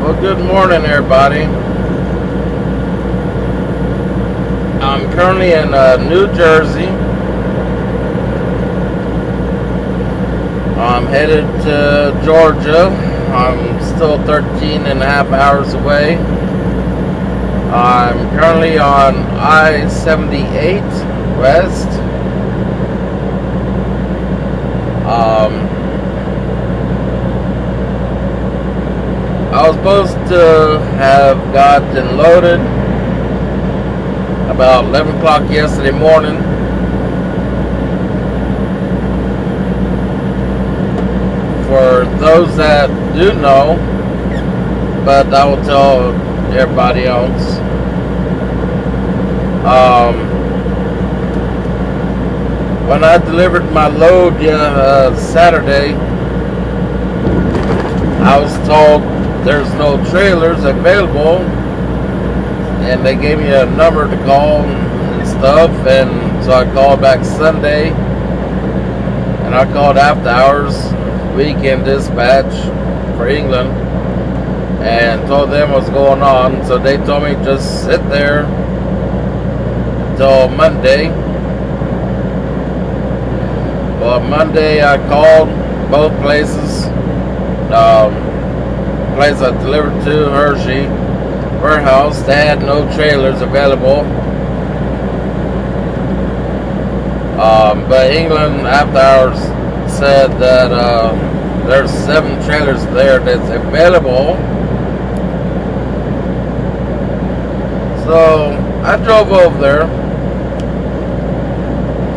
Well, good morning, everybody. I'm currently in New Jersey. I'm headed to Georgia. I'm still 13 and a half hours away. I'm currently on I-78 West. I was supposed to have gotten loaded about 11 o'clock yesterday morning. For those that do know, but I will tell everybody else. When I delivered my load Saturday, I was told there's no trailers available, and they gave me a number to call and stuff, and so I called back Sunday, and I called After Hours Weekend Dispatch for England and told them what's going on. So they told me just sit there until Monday. Well, Monday I called both places. Place I delivered to, Hershey Warehouse, they had no trailers available. But England After Hours said that there's 7 trailers there that's available. So I drove over there.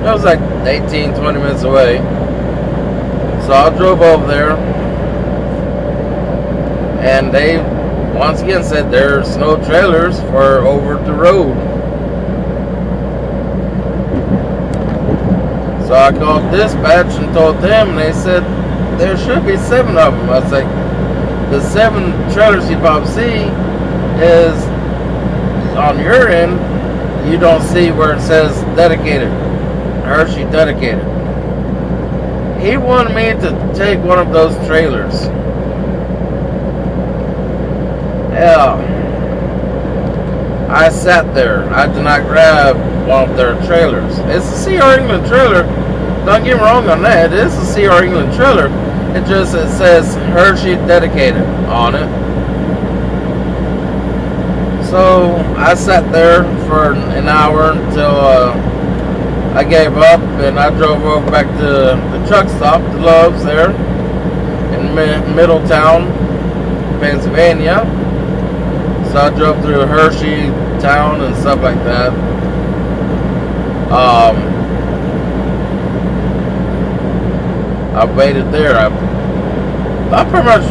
It was like 18, 20 minutes away. So I drove over there, and they once again said there's no trailers for over the road. So I called dispatch and told them, and they said there should be 7 of them. I was like, the 7 trailers you probably see is on your end. You don't see where it says dedicated, Hershey dedicated. He wanted me to take one of those trailers. Yeah. I sat there. I did not grab one of their trailers. It's a CR England trailer. Don't get me wrong on that. It is a CR England trailer. It says Hershey dedicated on it. So I sat there for an hour until I gave up, and I drove over back to the truck stop, the Love's there in Middletown, Pennsylvania. So I drove through Hershey town and stuff like that. I waited there. I pretty much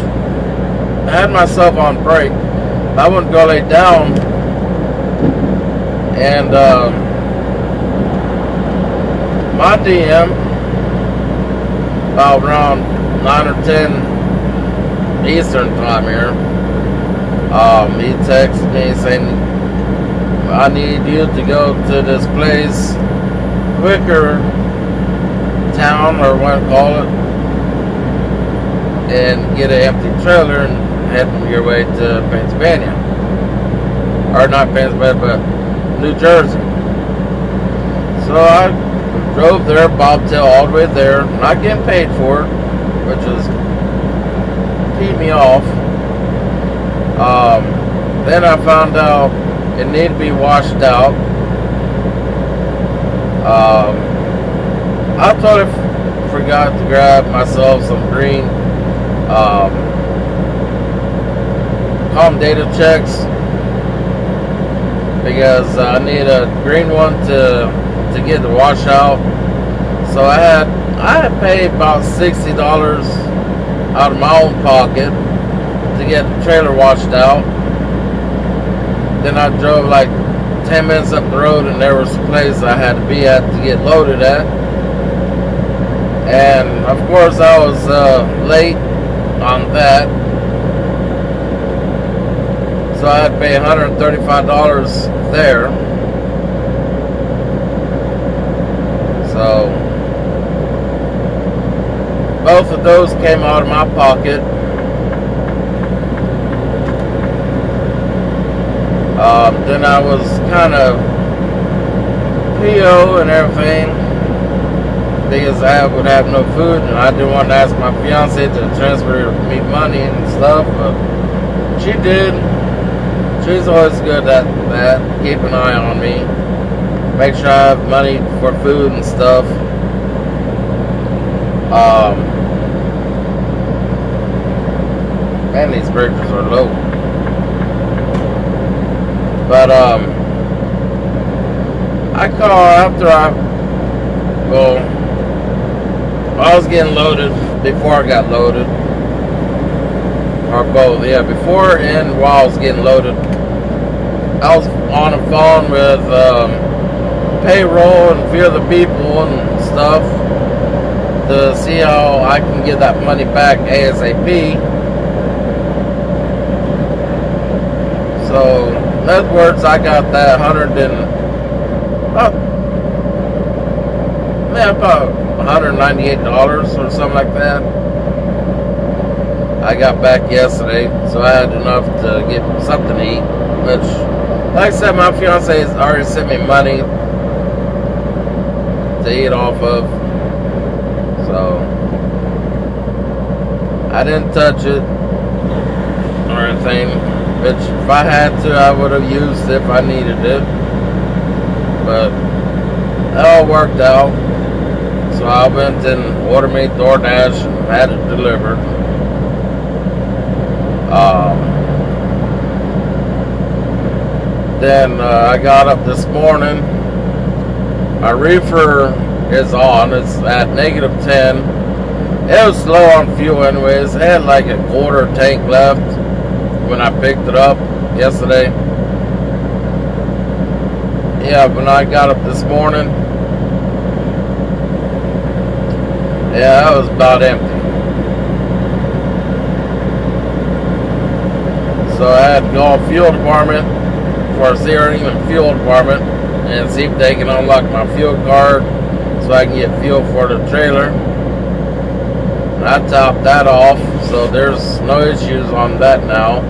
had myself on break. I wouldn't go lay down, and my DM, about around 9 or 10 Eastern time here, he texted me saying, I need you to go to this place, Quicker Town, or what to call it, and get an empty trailer and head your way to Pennsylvania. Or not Pennsylvania, but New Jersey. So I drove there, bobtail all the way there, not getting paid for it, which was keep me off. Then I found out it needed to be washed out. I totally forgot to grab myself some green data checks, because I need a green one to get the wash out. So I had paid about $60 out of my own pocket to get the trailer washed out. Then I drove like 10 minutes up the road, and there was a place I had to be at to get loaded at. And of course I was late on that. So I had to pay $135 there. So both of those came out of my pocket. Then I was kind of PO and everything because I would have no food, and I didn't want to ask my fiance to transfer me money and stuff, but she did. She's always good at that, keep an eye on me, make sure I have money for food and stuff. Man, these breakers are low. But I call after I was getting loaded, before I got loaded, or both, yeah, before and while I was getting loaded, I was on the phone with payroll and a few of the people and stuff to see how I can get that money back ASAP. So, in other words, I got that about $198 or something like that. I got back yesterday, so I had enough to get something to eat. Which, like I said, my fiance has already sent me money to eat off of. So, I didn't touch it or anything. Which, if I had to, I would have used it if I needed it. But it all worked out. So I went and ordered me DoorDash and had it delivered. Then I got up this morning. My reefer is on. It's at -10. It was low on fuel anyways. It had like a quarter tank left when I picked it up yesterday. Yeah, when I got up this morning, yeah, that was about empty. So I had to call fuel department for zeroing the fuel department and see if they can unlock my fuel card so I can get fuel for the trailer. And I topped that off, so there's no issues on that now.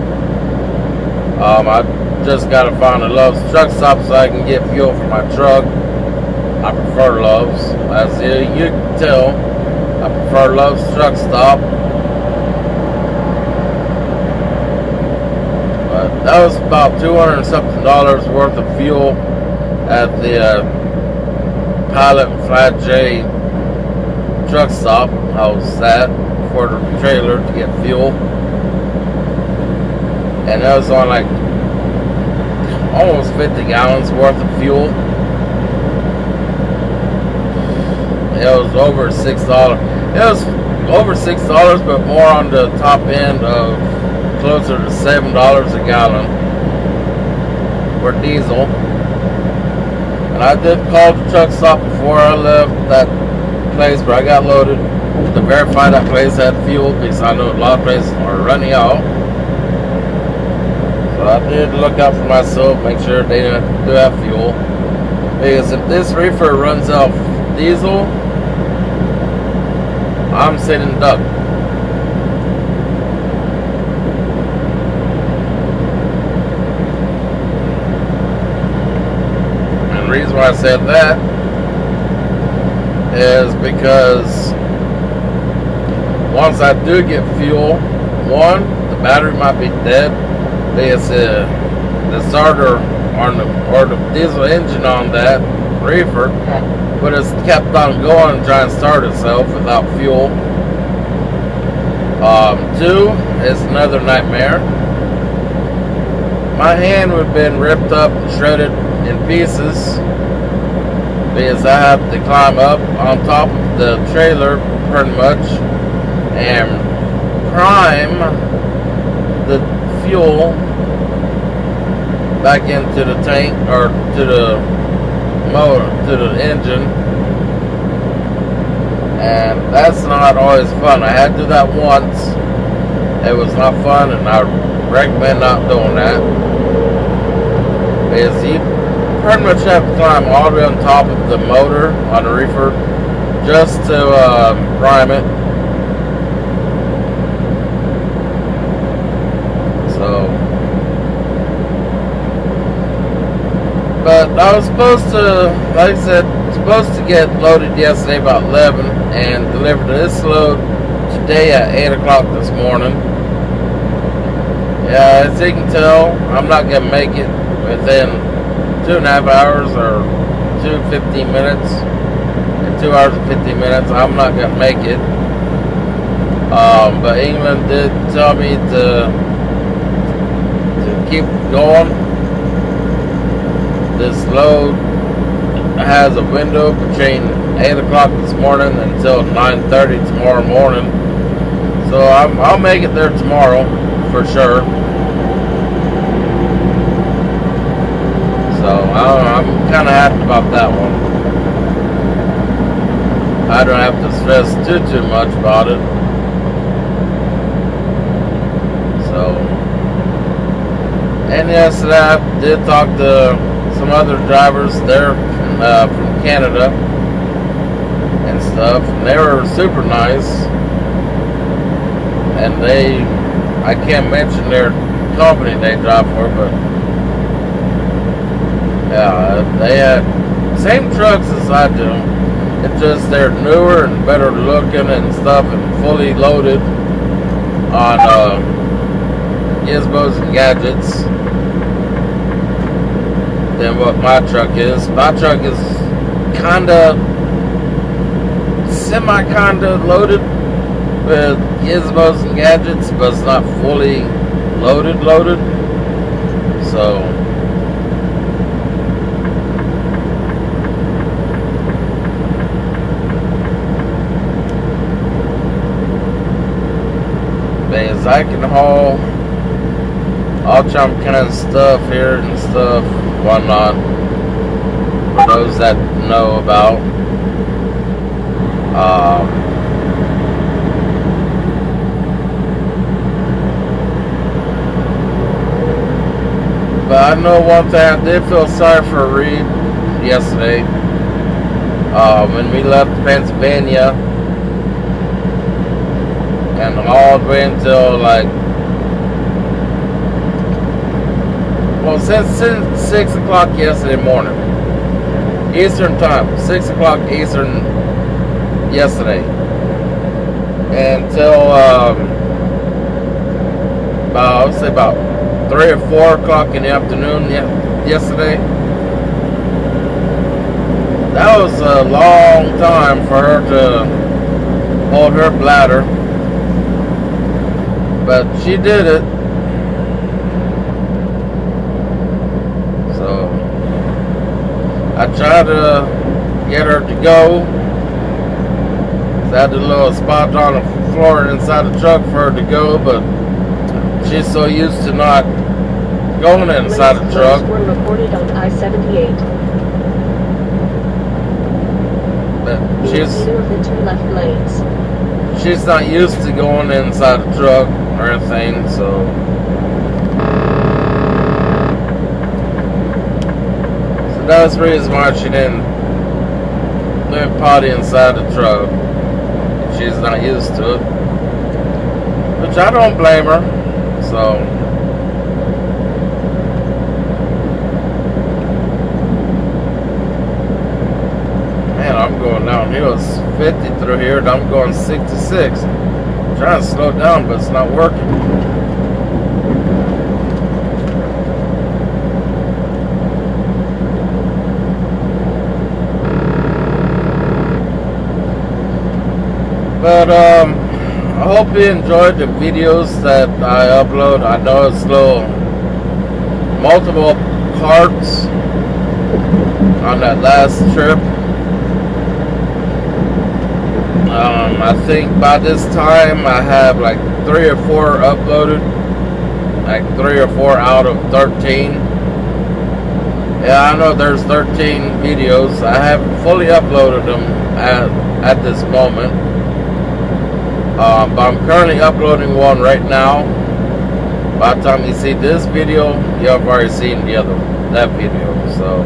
I just got to find a Love's truck stop so I can get fuel for my truck. I prefer Love's. As you can tell, I prefer Love's truck stop. But that was about $200 and something worth of fuel at the Pilot and Flat J truck stop. I was at for the trailer to get fuel. And that was on like almost 50 gallons worth of fuel. It was over $6. It was over $6, but more on the top end of closer to $7 a gallon for diesel. And I did call the truck stop before I left that place where I got loaded to verify that place had fuel, because I know a lot of places are running out. So I did look out for myself, make sure they do have fuel. Because if this reefer runs out diesel, I'm sitting duck. And the reason why I said that is because once I do get fuel, one, the battery might be dead. Because the starter or the diesel engine on that reefer would have kept on going and trying to start itself without fuel. Two is another nightmare. My hand would have been ripped up and shredded in pieces because I had to climb up on top of the trailer pretty much and prime the fuel back into the tank or to the motor, to the engine, and that's not always fun. I had to do that once. It was not fun, and I recommend not doing that because you pretty much have to climb all the way on top of the motor on the reefer just to prime it. So I was supposed to, like I said, supposed to get loaded yesterday about 11 and delivered this load today at 8 o'clock this morning. Yeah, as you can tell, I'm not going to make it within 2.5 hours or 15 minutes. In 2 hours and 15 minutes, I'm not going to make it. But England did tell me to keep going. This load has a window between 8 o'clock this morning until 9:30 tomorrow morning. So I'll make it there tomorrow for sure. So I'm kind of happy about that one. I don't have to stress too much about it. So, and yesterday I did talk to some other drivers there from Canada and stuff, and they were super nice. And I can't mention their company they drive for, but yeah, they had same trucks as I do. It's just they're newer and better looking and stuff, and fully loaded on gizmos and gadgets than what my truck is. My truck is semi-kinda loaded with gizmos and gadgets, but it's not fully loaded. So as I can haul all kind of stuff here and stuff, whatnot, for those that know about. But I know one thing, I did feel sorry for Reed yesterday. When we left Pennsylvania and all the way until since 6 o'clock yesterday morning, Eastern time, 6 o'clock Eastern yesterday, until I would say about 3 or 4 o'clock in the afternoon yesterday. That was a long time for her to hold her bladder, but she did it. So I tried to get her to go. I had a little spot on the floor inside the truck for her to go, but she's so used to not going inside the truck. Were reported on I-78. But Either of the 2 left lanes. she's not used to going inside the truck or anything, so that's the reason why she didn't potty inside the truck. She's not used to it, which I don't blame her. So man, I'm going downhill. It's 50 through here, and I'm going 66. I'm trying to slow down, but it's not working. But I hope you enjoyed the videos that I upload. I know it's multiple parts on that last trip. I think by this time I have 3 or 4 uploaded, 3 or 4 out of 13. Yeah, I know there's 13 videos. I haven't fully uploaded them at this moment. But I'm currently uploading one right now. By the time you see this video, you have already seen that video. So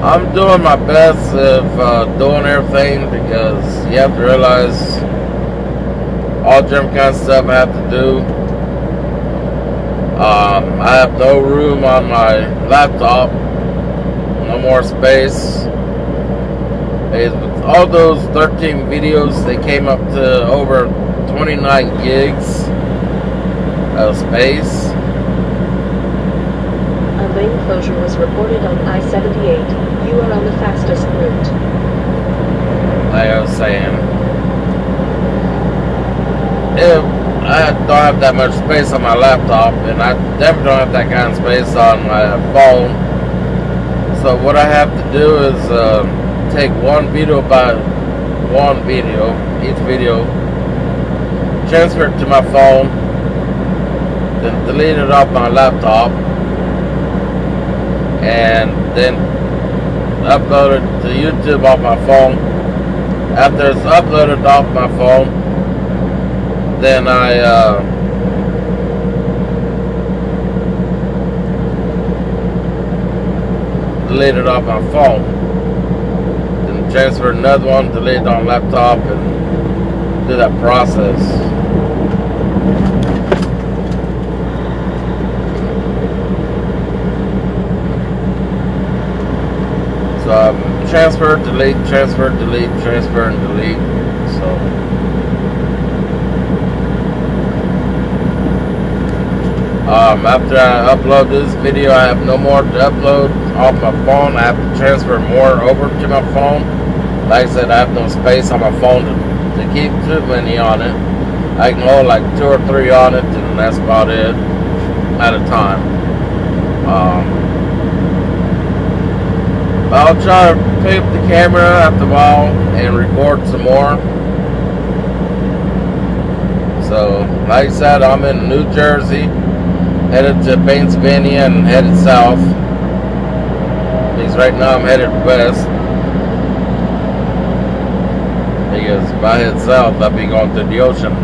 I'm doing my best of doing everything, because you have to realize all different kind of stuff I have to do. I have no room on my laptop, no more space. With all those 13 videos, they came up to over 29 gigs of space. A lane closure was reported on I-78. You are on the fastest route. Like I was saying, if I don't have that much space on my laptop, and I definitely don't have that kind of space on my phone. So what I have to do is take one video by one video, each video, transfer it to my phone, then delete it off my laptop, and then upload it to YouTube off my phone. After it's uploaded off my phone, then I delete it off my phone. Then transfer another one, delete it on laptop, and do that process. So transfer, delete, transfer, delete, transfer, and delete. So after I upload this video, I have no more to upload off my phone. I have to transfer more over to my phone. Like I said, I have no space on my phone to keep too many on it. I can hold like 2 or 3 on it, and that's about it at a time. I'll try to pick up the camera after a while and record some more. So, like I said, I'm in New Jersey, headed to Pennsylvania and headed south. Because right now I'm headed west. Because if I head south, I'll be going to the ocean.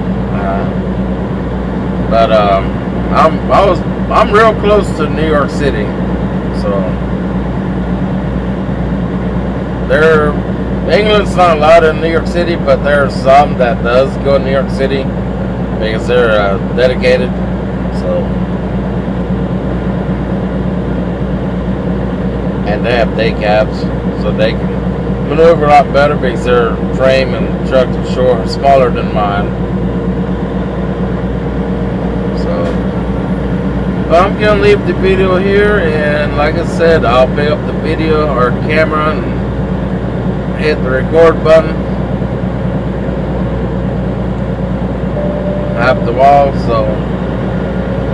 But I'm real close to New York City, so. England's not allowed in New York City, but there are some that does go to New York City because they're dedicated. So, and they have day cabs, so they can maneuver a lot better because their frame and trucks are smaller than mine. So, but I'm gonna leave the video here, and like I said, I'll pick up the video or camera and hit the record button after the wall. So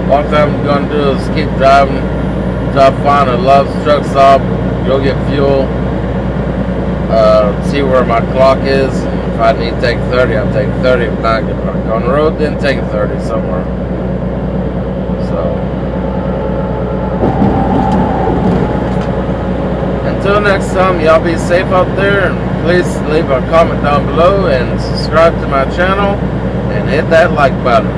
one thing I'm gonna do is keep driving until I find a Love's truck stop, go get fuel, see where my clock is. If I need to take 30, I'll take 30. If not, get back on the road, then take 30 somewhere. So until next time, y'all be safe out there, and please leave a comment down below and subscribe to my channel and hit that like button.